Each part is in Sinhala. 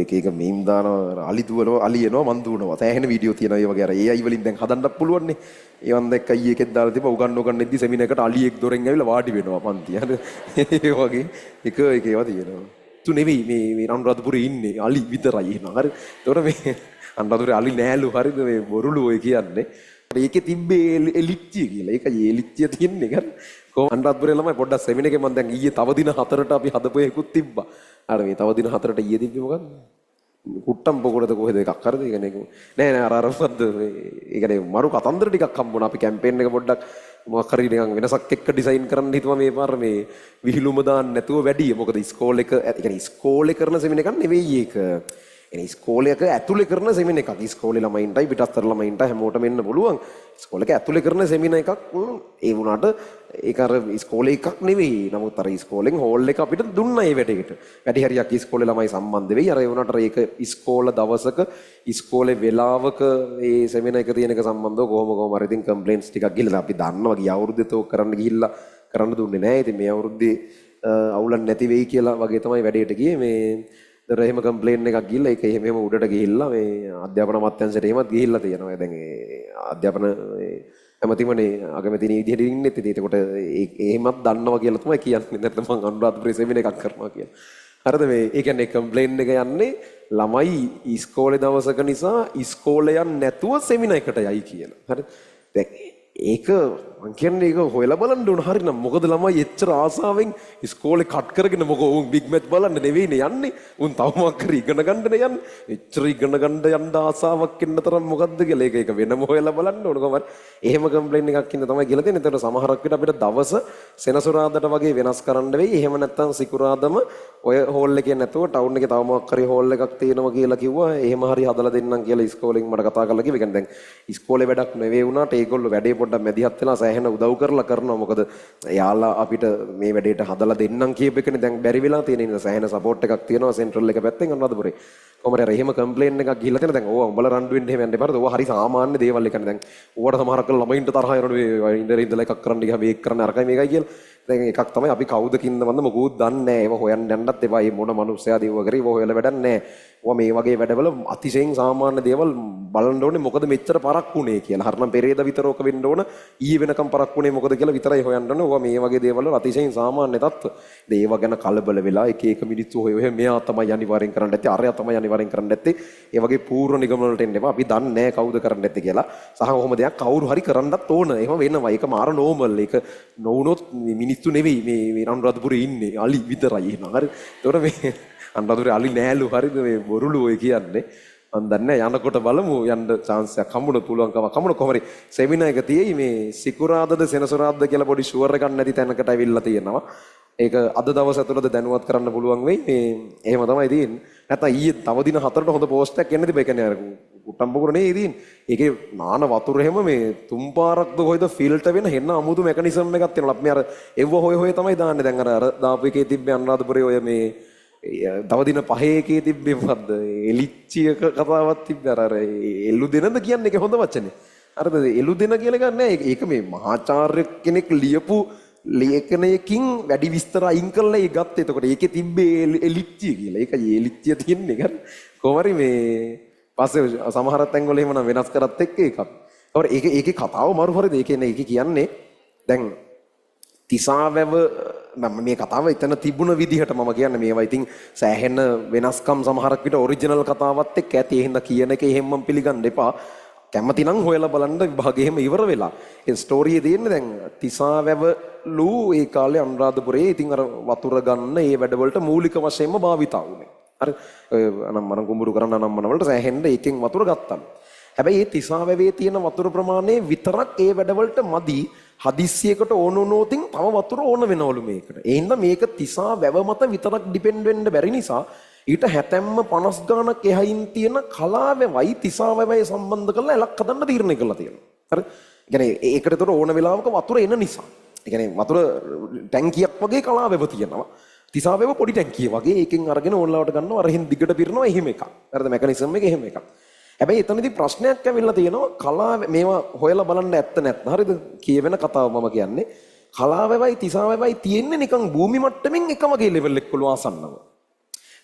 එක එක මීම් දානවා අලි දුවනවා අලි එනවා මන් දුවනවා සෑහෙන වීඩියෝ තියෙනවා ඒ වගේ අර AI වලින් දැන් හදන්නත් පුළුවන් නේ ඒවන් දැක්ක ඊයේ එකෙක් දාලා තිබ්බා උගන්වන්නේද්දි සෙමිනර් එකට අලියෙක් දොරෙන් ඇවිල්ලා වාඩි වෙනවා පන්ති හරි ඒ වගේ එක ඒවා තියෙනවා තු නෙවෙයි මේ අනුරාධපුරේ ඉන්නේ අලි විතරයි එහෙනම් හරි ඒතකොට මේ අනුරාධපුරේ අලි නෑලු හරිද මේ බොරුලු ඔය කියන්නේ ඒකේ තිබ්බේ එලිච්චිය කියලා ඒකයි එලිච්චිය තියන්නේ හරි කොහොම අනුරාධපුරේ ළමයි පොඩ්ඩක් සෙමිනර් එකේ මම දැන් ඊයේ තව දින 4ට අපි හදපු එකකුත් තිබ්බා අර මේ තව දින 4ට ඊයේ තිබ්බේ මොකද්ද කුට්ටම් පොකොරද කොහෙද එකක් හරිද ඒ කියන්නේ නෑ අර මොකද්ද ඒ කියන්නේ මරු කතන්දර ටිකක් හම්බුණා අපි කැම්පේන් එක පොඩ්ඩක් මොකක් හරි නිකන් වෙනසක් එක්ක ඩිසයින් කරන්න හිතුවා මේ පාර මේ විහිළුම දාන්න නැතුව වැඩි මොකද ඉස්කෝල එක ඒ කියන්නේ ඉස්කෝලේ කරන සෙමිනර් එකක් නෙවෙයි ඒක එනේ ඉස්කෝලේක ඇතුලේ කරන සෙමිනර් එකක් ඉස්කෝලේ ළමයින්ටයි පිටස්තර ළමයින්ට හැමෝටම එන්න පුළුවන් ඉස්කෝලේක ඇතුලේ කරන සෙමිනර් එකක් ඒ වුණාට ඒක අර ඉස්කෝලේ එකක් නෙවෙයි නමුත් අර ඉස්කෝලෙන් හෝල් එක අපිට දුන්නා ඒ වැඩේට වැඩි හරියක් ඉස්කෝලේ ළමයි සම්බන්ධ වෙයි අර ඒ වුණාට ඒක ඉස්කෝල දවසක ඉස්කෝලේ වෙලාවක ඒ සෙමිනර් එක තියෙන එක සම්බන්ධව කොහොම හරි ඉතින් කම්ප්ලේන්ට්ස් ටිකක් ගිහලා අපි දන්නවා ගිය අවුරුද්දේ තෝක කරන්න ගිහිල්ලා කරන්න දුන්නේ නැහැ ඉතින් මේ අවුරුද්දේ අවුලක් නැති වෙයි කියලා වගේ තමයි වැඩේට ගියේ මේ දර එහෙම කම්ප්ලේන් එකක් ගිහිල්ලා ඒක එහෙම උඩට ගිහිල්ලා මේ අධ්‍යාපන අමාත්‍යාංශයට එහෙමත් ගිහිල්ලා තියෙනවා. දැන් ඒ අධ්‍යාපන ඇමතිමනේ අගමැතිනි විදිහට ඉන්නේ. ඉතින් ඒකට එහෙමත් දන්නවා කියලා තමයි කියන්නේ. නැත්නම් මම අනුරාධපුරේ සෙමිනර් එකක් කරනවා කියලා. හරිද මේ ඒ කියන්නේ කම්ප්ලේන් එක යන්නේ ළමයි ඉස්කෝලේ දවසක නිසා ඉස්කෝලේ යන්නේ නැතුව සෙමිනර් එකට යයි කියලා. හරි. දැන් ඒක මං කියන්නේ ඒක හොයලා බලන්න ඕන හරිනම් මොකද ළමයි එච්චර ආසාවෙන් ඉස්කෝලේ කට් කරගෙන මොකෝ උන් බිග් මැච් බලන්න නෙවෙයිනේ යන්නේ උන් තව මොකක් හරි ඉගෙන ගන්නනේ යන්නේ එච්චර ඉගෙන ගන්න යන්න ආසාවක් එන්න තරම් මොකද්ද කියලා ඒක වෙනම හොයලා බලන්න ඕන කොහමද එහෙම කම්ප්ලේන් එකක් ඉන්න තමයි කියලා දෙන්නේ ඒතර සමහරක් විට අපිට දවස සෙනසුරාදාට වගේ වෙනස් කරන්න වෙයි එහෙම නැත්නම් සිකුරාදම ඔය හෝල් එකේ නැතුව ටවුන් එකේ තව මොකක් හරි හෝල් එකක් තියෙනවා කියලා කිව්වා එහෙම හරි හදලා දෙන්නම් කියලා ඉස්කෝලෙන් මට කතා කරලා කිව්වා. ඒ කියන්නේ දැන් ඉස්කෝලේ වැඩක් නෙවෙයි වුණාට ඒගොල්ලෝ වැඩේ පොඩ්ඩක් මැදිහත් වෙලා සෑහෙන උදව් කරලා කරනවා. මොකද යාලා අපිට මේ වැඩේට හදලා දෙන්නම් කියප එකනේ දැන් බැරි වෙලා තියෙන නිසා සෑහෙන සපෝට් එකක් තියෙනවා සෙන්ට්‍රල් එක පැත්තෙන් අනුරාධපුරේ. කොහමද අර එහෙම කම්ප්ලේන් එකක් ගිහිල්ලා තියෙන දැන් ඕවා උඹලා රණ්ඩු වෙන්න එහෙම යන්න එපාද. ඕවා හරි සාමාන්‍ය දේවල් එකනේ. දැන් ඕවට සමහරක් ළමයින්ට තරහ යනවනේ ඉඳලා එකක් කරන්න ගියාම මේක කරන්න අරකයි මේකයි කියලා. දැන් එකක් තමයි අපි කවුද කින්නවන්ද මොකුත් දන්නේ නැහැ. ඒව හොයන්න යන්නත් එපා. මේ මොන මනුස්සයා දේව කරේ ඒව හොයලා වැඩක් නැහැ. ඕවා මේ වගේ වැඩවල අතිශයින් සාමාන්‍ය දේවල් බලන්න ඕනේ මොකද මෙච්චර පරක් වුනේ කියලා. හරිනම් පෙරේද විතරෝක වෙන්න ඕන. ඊයේ වෙනකම් පරක් වුනේ මොකද කියලා විතරයි හොයන්න ඕනේ. ඕවා මේ වගේ දේවල් වල අතිශයින් සාමාන්‍ය තත්ත්ව. ඒව ගැන කලබල වෙලා එක එක මිනිස්සු හොය මෙයා තමයි අනිවාර්යෙන් කරන්න ඇත්තේ. අරයා තමයි අනිවාර්යෙන් කරන්න ඇත්තේ. ඒ වගේ පූර්ව නිගමන වලට එන්න එපා. අපි දන්නේ නැහැ කවුද කරන්න ඇත්තේ කියලා. සහ කොහොම දෙයක් කවුරු හරි කරන්නත් ඕන. එහෙම වෙනවා. ඒක මාර නෝමල්. ඒක නොවුනොත් මිනිස්සු නෙවෙයි මේ අනුරාධපුරේ ඉන්නේ අලි විතරයි එහෙනම් හරි. ඒතකොට මේ අනුරාධපුරේ අලි නෑලු හරිද මේ බොරුලු ඔය කියන්නේ. මම දන්නේ යනකොට බලමු යන්න chance එකක් හම්බුනොත් පුළුවන්කම කමුණ කොහමරි සෙමිනාර් එක තියෙයි මේ සිකුරාදද සෙනසුරාදද කියලා පොඩි ෂුවර් එකක් නැති තැනකට ඇවිල්ලා තියෙනවා. ඒක අද දවස් ඇතුළත දැනුවත් කරන්න පුළුවන් වෙයි. මේ එහෙම තමයි තියෙන්නේ. නැත්නම් ඊයේ තව දින 4ට හොඳ පෝස්ට් එකක් එන්න තිබ්බා. ඒ කියන්නේ අර කුට්ටම්පුකුර නේ තියෙන්නේ. ඒකේ නාන වතුර හැම මේ තුන් පාරක්ද කොයිද ෆිල්ටර් වෙන හෙන්න අමුතු මෙකනිසම් එකක් තියෙනවා. අපි අර එව්ව හොය තමයි දාන්නේ. දැන් අර දාපු එකේ තිබ්බේ අනුරාධපුරේ ඔය මේ තව දින 5 එකේ තිබ්බේ මොකද්ද? එලිච්චියක කතාවක් තිබ්බේ අර එළු දෙනද කියන්නේ ඒක හොඳ වචනේ. හරිද? එළු දෙන කියලා ගන්න නෑ. ඒක මේ මහාචාර්ය කෙනෙක් ලියපු ලේඛනයකින් වැඩි විස්තර අයින් කරලා ඒ ගත්තේ. එතකොට ඒකේ තිබ්බේ එලිච්චිය කියලා. ඒකයි එලිච්චිය තියන්නේ ගන්න. කොහොමරි මේ පස්සේ සමහර තැන්වල එහෙම නම් වෙනස් කරත් එක්ක එකක්. ඒකේ කතාව මරු හරිද? ඒ කියන්නේ දැන් තිසාවැව නම් මේ කතාව එතන තිබුණ විදිහට මම කියන්නේ මේවා ඉතින් සෑහෙන වෙනස්කම් සමහරක් විට ඔරිජිනල් කතාවත් එක්ක ඇති. එහෙනම් කියන එක එහෙම පිළිගන්න එපා. කැමති නම් හොයලා බලන්න විභාගෙ එහෙම ඉවර වෙලා. ඒ ස්ටෝරියේ තියෙන්නේ දැන් තිසාවැවලු ඒ කාලේ අනුරාධපුරේ ඉතින් අර වතුර ගන්න ඒ වැඩවලට මූලික වශයෙන්ම භාවිතා වුණේ. හරි. අනම්මන කුඹුරු කරන්න අනම්මන වලට සෑහෙන්න එකෙන් වතුර ගත්තා. හැබැයි මේ තිසාවැවේ තියෙන වතුර ප්‍රමාණය විතරක් ඒ වැඩවලට මදි. හදිස්සියකට ඕන වුණොතින් තව වතුර ඕන වෙනවලු මේකට. ඒ හින්දා මේක තිසාවැව මත විතරක් ඩිපෙන්ඩ් වෙන්න බැරි නිසා ඊට හැතැම්ම 50 ගණක් එහයින් තියෙන කලාවැවයි තිසාවැවයි සම්බන්ධ කරලා එලක් හදන්න තීරණය කරලා තියෙනවා. හරි. ඒ කියන්නේ ඒකට ඒතර ඕන වෙලාවක වතුර එන නිසා. ඒ කියන්නේ වතුර ටැංකියක් වගේ කලාවැව තියෙනවා. තිසාවැව පොඩි ටැංකිය වගේ ඒකෙන් අරගෙන ඕනලාවට ගන්නවා අරහින් දිගට පිරනවා එහෙම එකක්. හරිද? මෙකනිසම් එක එහෙම එකක්. හැබැයි එතනදී ප්‍රශ්නයක් ඇවිල්ලා තියෙනවා කලාව මේවා හොයලා බලන්න ඇත්ත නැත්නම්. හරිද? කියවෙන කතාව මම කියන්නේ. කලාවැවයි තිසාවැවයි තියෙන්නේ නිකන් භූමි මට්ටමින් එක වගේ ලෙවල් එකවල ආසන්නව.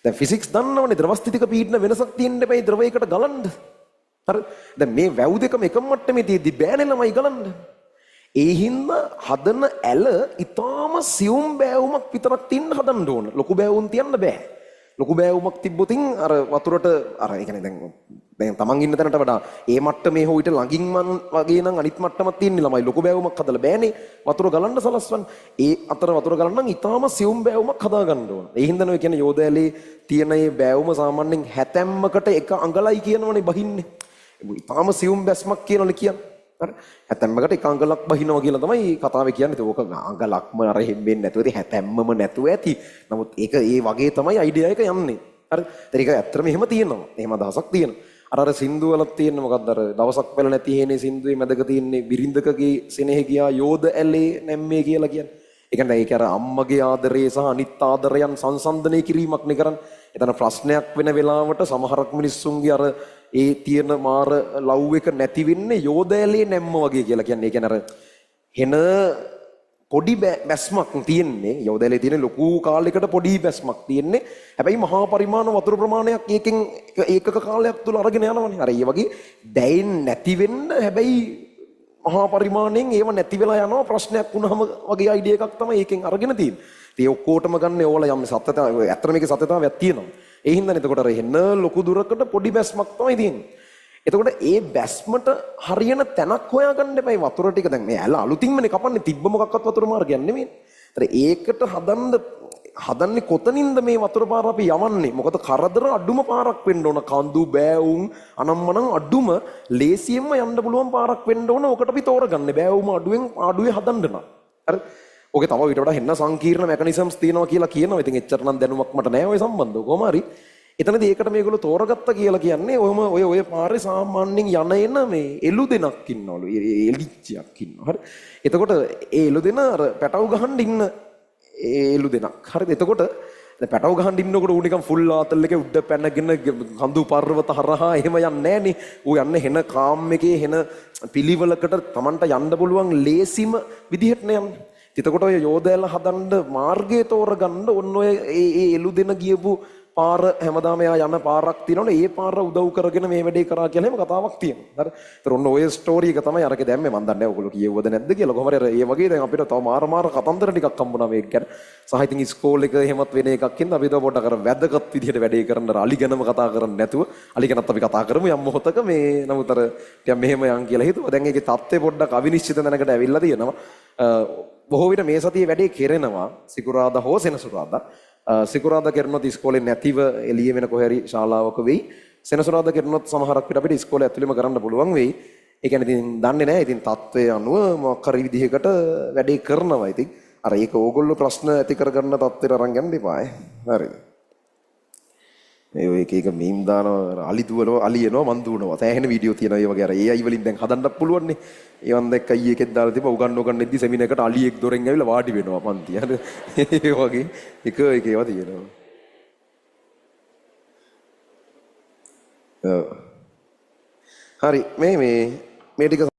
දැන් ෆිසික්ස් දන්නවනේ ද්‍රවස්ථිතික පීඩන වෙනසක් තියෙන්න බෑ ද්‍රවයකට ගලන්න. හරි. දැන් මේ වැව් දෙකම එකම මට්ටමේ තියෙද්දි බෑනේ ළමයි ගලන්න. ඒ හින්දා හදන ඇල ඊටාම සියුම් බෑවුමක් විතරක් තින්න හදන්න ඕන. ලොකු බෑවුම් තියන්න බෑ. ලොකු බෑවුමක් තිබ්බොතින් අර වතුරට අර ඒ කියන්නේ දැන් තමන් ඉන්න තැනට වඩා ඒ මට්ටමේ හොයිට ළඟින් වගේ නම් අනිත් මට්ටමක් තියෙන්නේ ළමයි ලොකු බෑවුමක් හදලා බෑනේ වතුර ගලන්න සලස්වන්න. ඒ අතර වතුර ගලන්න නම් ඊටාම සියුම් බෑවුමක් හදා ගන්න ඕන. ඒ හින්දා නෝ කියන්නේ යෝධ ඇලේ තියෙන මේ බෑවුම සාමාන්‍යයෙන් හැතැම්මකට එක අඟලයි කියනවනේ බහින්නේ. ඊටාම සියුම් බැස්මක් කියනවනේ කියන්නේ. හරි. හැතැම්මකට එක අඟලක් බහිනවා කියලා තමයි කතාවේ කියන්නේ. ඒක අඟලක්ම අර හෙම්බෙන්නේ නැතුව ඉතින් හැතැම්මම නැතුව ඇති. නමුත් ඒක ඒ වගේ තමයි අයිඩියා එක යන්නේ. හරි. ඒක ඇත්තටම එහෙම තියෙනවා. එහෙම අදහසක් තියෙනවා. අර සින්දු වල තියෙන මොකක්ද අර දවසක් පෙළ නැති හේනේ සින්දුවේ මැදක තියෙන්නේ බිරිඳකගේ සෙනෙහ ගියා යෝධ ඇලේ නැම්මේ කියලා කියන්නේ. ඒ කියන්නේ ඒක අර අම්මගේ ආදරේ සහ අනිත් ආදරයන් සංසන්දනය කිරීමක් නේ කරන්නේ. එතන ප්‍රශ්නයක් වෙන වෙලාවට සමහරක් මිනිස්සුන්ගේ අර ඒ තියෙන මාර ලව් එක නැති වෙන්නේ යෝධ ඇලේ නැම්ම වගේ කියලා කියන්නේ. ඒ කියන්නේ අර හෙන පොඩි බැස්මක් තියෙන්නේ යෝධ ඇලේ තියෙන ලොකු කාලයකට පොඩි බැස්මක් තියෙන්නේ. හැබැයි මහා පරිමාණ වතුර ප්‍රමාණයක් ඒකෙන් ඒකක කාලයක් තුල අරගෙන යනවනේ. අර ඒ වගේ දැයින් නැති වෙන්න හැබැයි මහා පරිමාණයෙන් ඒව නැති වෙලා යනවා ප්‍රශ්නයක් වුණාම වගේ අයිඩියා එකක් තමයි ඒකෙන් අරගෙන තියෙන්නේ. ඉතින් ඔක්කොටම ගන්න ඕලා යම් සත්‍යතාවය ඇත්තට මේකේ සත්‍යතාවයක් තියෙනවා. ඒ හින්දානේ එතකොට අර එන්න ලොකු දුරකට පොඩි බැස්මක් තමයි තියෙන්නේ. එතකොට ඒ බැස්මට හරියන තැනක් හොයාගන්න එපයි වතුර ටික දැන් මේ ඇල අලුතින්මනේ කපන්නේ තිබ්බ මොකක්වත් වතුර මාර්ගයක් නෙමෙයි. ඒකට හදන්නේ කොතනින්ද මේ වතුර පාර අපි යවන්නේ? මොකද කරදර අඩුම පාරක් වෙන්න ඕන. කඳු බෑවුම් අනම්මනම් අඩුම ලේසියෙන්ම යන්න පුළුවන් පාරක් වෙන්න ඕන. ඔකට අපි තෝරගන්නේ බෑවුම අඩුවේ හදන්න නම්. හරි. ඔකේ තව ඊට වඩා හෙන්න සංකීර්ණ මෙකනිසම්ස් තියෙනවා කියලා කියනවා. ඉතින් එච්චර නම් දැනුමක් මට නැහැ ওই සම්බන්ධව. කොහොම හරි එතනදී ඒකට මේගොල්ලෝ තෝරගත්තා කියලා කියන්නේ ඔය පාරේ සාමාන්‍යයෙන් යන එන මේ එළු දෙනක් ඉන්නවලු. එලිච්චයක් ඉන්නවා. හරි. එතකොට ඒ එළු දෙන අර පැටව ගහන්න ඉන්න එළු දෙනක්. හරිද? එතකොට දැන් පැටව ගහන්න ඉන්නකොට ඌ නිකන් ෆුල් ආතල් එකේ උඩ පැනගෙන කඳු පර්වත හරහා එහෙම යන්නේ නැහනේ. ඌ යන්නේ හෙන කාම් එකේ හෙන පිළිවෙලකට Tamanට යන්න පුළුවන් ලේසිම විදිහට නේ යන්නේ. එතකොට ඔය යෝධයල හදන්න මාර්ගය තෝරගන්න ඔන්න ඔය ඒ එළු දෙන ගියපු පාර හැමදාම එයා යන පාරක් තියෙනවනේ ඒ පාර උදව් කරගෙන මේ වැඩේ කරා කියලා එහෙම කතාවක් තියෙනවා. හරි. ඒතර ඔන්න ඔය ස්ටෝරි එක තමයි අරකේ දැම්මේ. මම දන්නේ නැහැ ඔයගොල්ලෝ කියෙව්වද නැද්ද කියලා. කොහොම හරි ඒ වගේ දැන් අපිට තව මාර කතන්දර ටිකක් හම්බුණා මේක ගැන. සහ ඉතින් ඉස්කෝලේ එක එහෙමත් වෙන එකක් ඉඳන් අපි තව පොඩ්ඩක් අර වැදගත් විදිහට වැඩේ කරන්න අලි ගැනම කතා කරන්නේ නැතුව අලි ගැනත් අපි කතා කරමු යම් මොහොතක මේ නමුත් අර ටිකක් මෙහෙම යන් කියලා හිතුවා. දැන් ඒකේ தත්ත්වය පොඩ්ඩක් අවිනිශ්චිත දැනකට ඇවිල්ලා තියෙනවා. බොහෝ විට මේ සතියේ වැඩේ කෙරෙනවා සිකුරාදා හෝ සෙනසුරාදා. සිකුරාදා කරනොත් ඉස්කෝලේ නැතිව එළිය වෙන කොහේ හරි ශාලාවක වෙයි. සෙනසුරාදා කරනොත් සමහරක් විට අපිට ඉස්කෝලේ ඇතුළෙම කරන්න පුළුවන් වෙයි. ඒ කියන්නේ ඉතින් දන්නේ නැහැ. ඉතින් තත්ත්වයේ අනුව මොකක් හරි විදිහකට වැඩේ කරනවා. ඉතින් අර ඒක ඕගොල්ලෝ ප්‍රශ්න ඇති කරගන්න තත්ත්වයට අරන් යන්න එපා. හරිද? මේ ඔය එක මීම් දානවා අලි දුවනවා අලි එනවා මන් දුවනවා. සෑහෙන වීඩියෝ තියෙනවා ඒ වගේ අර AI වලින් දැන් හදන්නත් පුළුවන් නේ. ඒවන් දැක්ක ඊ එකෙක් දාලා තිබ්බා උගන්වගන්නෙද්දි සෙමිනරයකට අලියෙක් දොරෙන් ඇවිල්ලා වාඩි වෙනවා පන්ති. හරි. ඒ වගේ එක ඒවා තියෙනවා. හරි මේ ටික